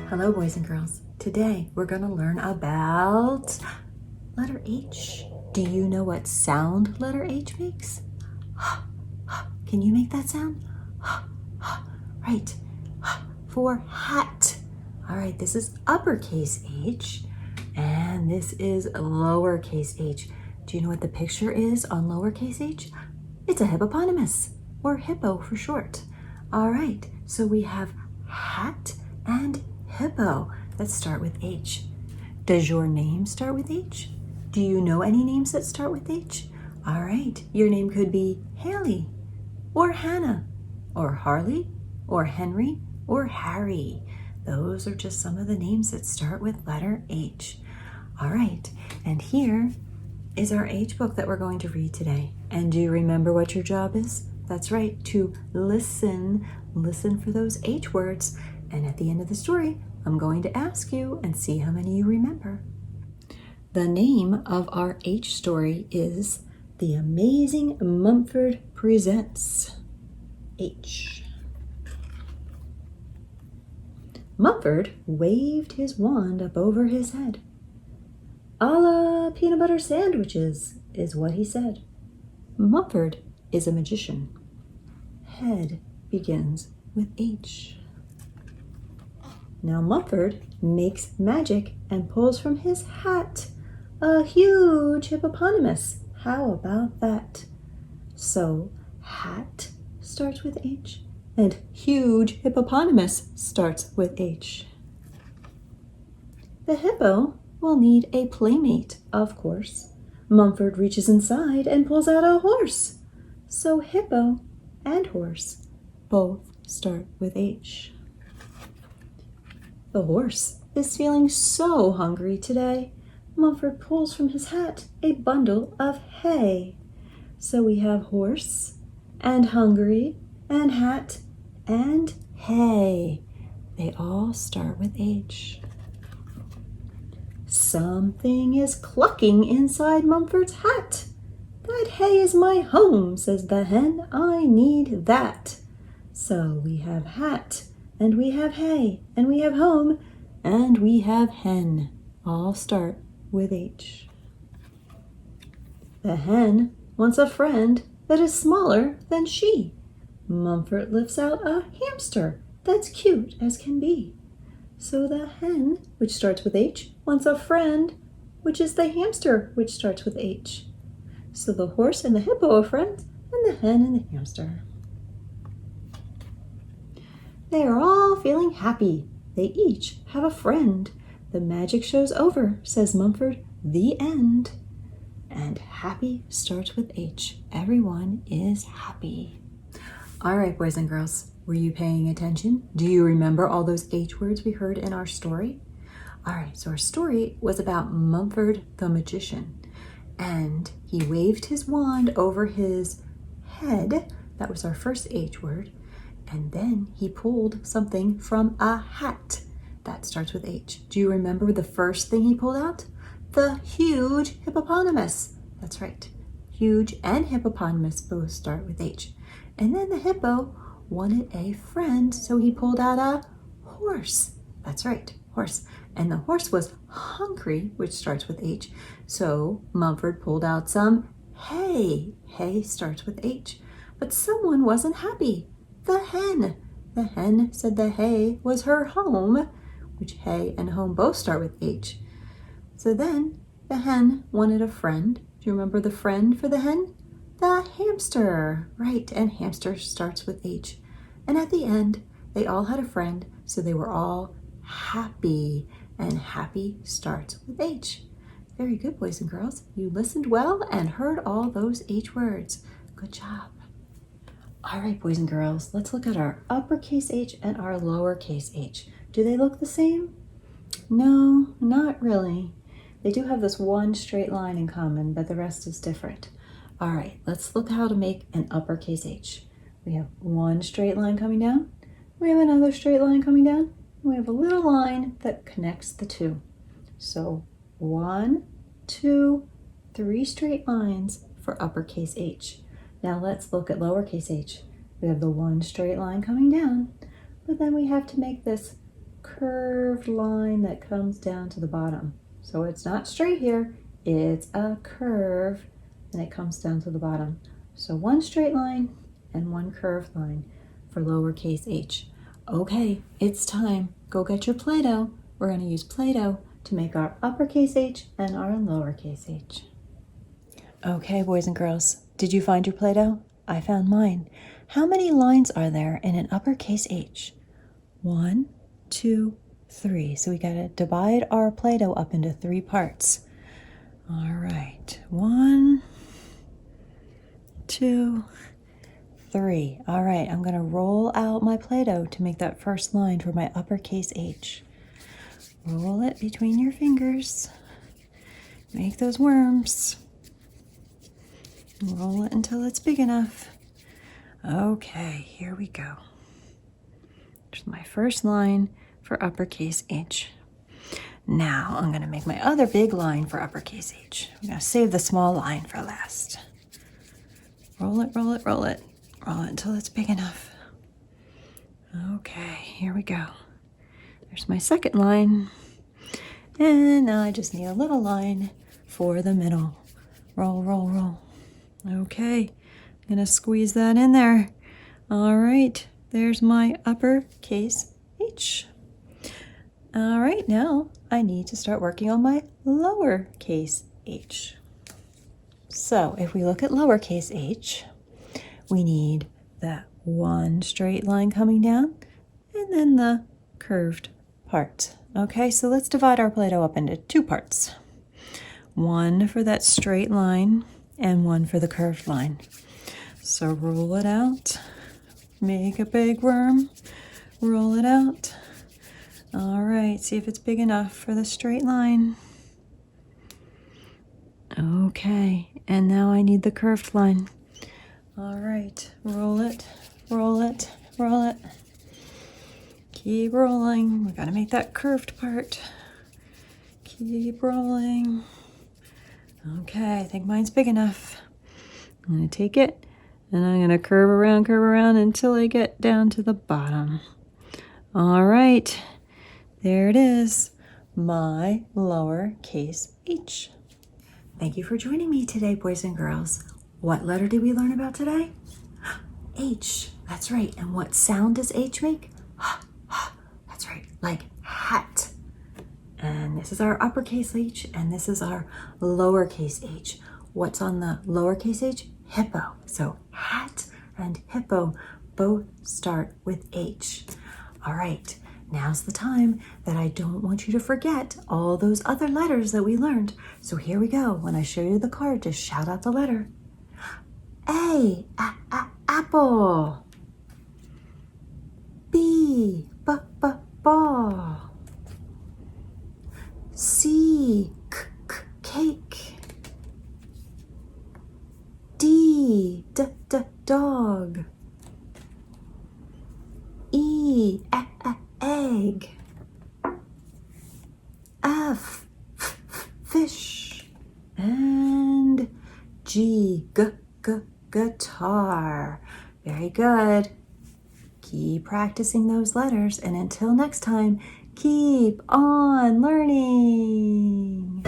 Hello, boys and girls. Today we're going to learn about letter H. Do you know what sound letter H makes? Can you make that sound? Right. For hat. All right, this is uppercase H, and this is lowercase h. Do you know what the picture is on lowercase h? It's a hippopotamus, or hippo for short. All right, so we have hat and hippo that start with H. Does your name start with H? Do you know any names that start with H? All right, your name could be Haley, or Hannah, or Harley, or Henry, or Harry. Those are just some of the names that start with letter H. All right, and here is our H book that we're going to read today. And do you remember what your job is? That's right, to listen. Listen for those H words. And at the end of the story, I'm going to ask you and see how many you remember. The name of our H story is The Amazing Mumford Presents H. Mumford waved his wand up over his head. "A la peanut butter sandwiches," is what he said. Mumford is a magician. Head begins with H. Now Mumford makes magic and pulls from his hat a huge hippopotamus. How about that? So hat starts with H and huge hippopotamus starts with H. The hippo will need a playmate, of course. Mumford reaches inside and pulls out a horse. So hippo and horse both start with H. The horse is feeling so hungry today. Mumford pulls from his hat a bundle of hay. So we have horse and hungry and hat and hay. They all start with H. Something is clucking inside Mumford's hat. "That hay is my home," says the hen. "I need that." So we have hat, and we have hay, and we have home, and we have hen. All start with H. The hen wants a friend that is smaller than she. Mumford lifts out a hamster that's cute as can be. So the hen, which starts with H, wants a friend, which is the hamster, which starts with H. So the horse and the hippo are friends, and the hen and the hamster. They are all feeling happy. They each have a friend. The magic show's over, says Mumford. The end. And happy starts with H. Everyone is happy. All right, boys and girls, were you paying attention? Do you remember all those H words we heard in our story? All right, so our story was about Mumford the magician. And he waved his wand over his head. That was our first H word. And then he pulled something from a hat. That starts with H. Do you remember the first thing he pulled out? The huge hippopotamus. That's right. Huge and hippopotamus both start with H. And then the hippo wanted a friend, so he pulled out a horse. That's right, horse. And the horse was hungry, which starts with H. So Mumford pulled out some hay. Hay starts with H. But someone wasn't happy. The hen. The hen said the hay was her home, which hay and home both start with H. So then the hen wanted a friend. Do you remember the friend for the hen? The hamster. Right, and hamster starts with H. And at the end, they all had a friend, so they were all happy. And happy starts with H. Very good, boys and girls. You listened well and heard all those H words. Good job. All right, boys and girls, let's look at our uppercase H and our lowercase h. Do they look the same? No, not really. They do have this one straight line in common, but the rest is different. All right, let's look how to make an uppercase H. We have one straight line coming down. We have another straight line coming down. We have a little line that connects the two. So 1, 2, 3 straight lines for uppercase H. Now let's look at lowercase h. We have the one straight line coming down, but then we have to make this curved line that comes down to the bottom. So it's not straight here, it's a curve and it comes down to the bottom. So one straight line and one curved line for lowercase h. Okay, it's time. Go get your Play-Doh. We're going to use Play-Doh to make our uppercase h and our lowercase h. Okay, boys and girls, did you find your Play-Doh? I found mine. How many lines are there in an uppercase h? 1, 2, 3. So we got to divide our Play-Doh up into 3 parts. All right, 1, 2, 3. All right, I'm going to roll out my Play-Doh to make that first line for my uppercase h. Roll it between your fingers. Make those worms. Roll it until it's big enough. Okay, here we go. There's my first line for uppercase h. Now I'm going to make my other big line for uppercase h. I'm going to save the small line for last. Roll it, roll it, roll it. Roll it until it's big enough. Okay, here we go. There's my second line. And now I just need a little line for the middle. Roll, roll, roll. Okay, I'm going to squeeze that in there. All right, there's my uppercase h. All right, now I need to start working on my lowercase h. So if we look at lowercase h, we need that one straight line coming down and then the curved part. Okay, so let's divide our Play-Doh up into 2 parts. One for that straight line and one for the curved line. So roll it out, make a big worm, roll it out. All right, see if it's big enough for the straight line. Okay, and now I need the curved line. All right, roll it, roll it, roll it. Keep rolling. We gotta make that curved part. Keep rolling. Okay, I think mine's big enough. I'm gonna take it and I'm gonna curve around until I get down to the bottom. All right, there it is, my lowercase h. Thank you for joining me today, boys and girls. What letter did we learn about today? H, that's right. And what sound does H make? That's right, like hat. And this is our uppercase h, and this is our lowercase h. What's on the lowercase h? Hippo. So hat and hippo both start with H. All right, now's the time that I don't want you to forget all those other letters that we learned. So here we go. When I show you the card, just shout out the letter. A, apple. B, ball. C, cake. D, dog. E, egg. F, fish. And G, guitar. Very good. Keep practicing those letters, and until next time, keep on learning.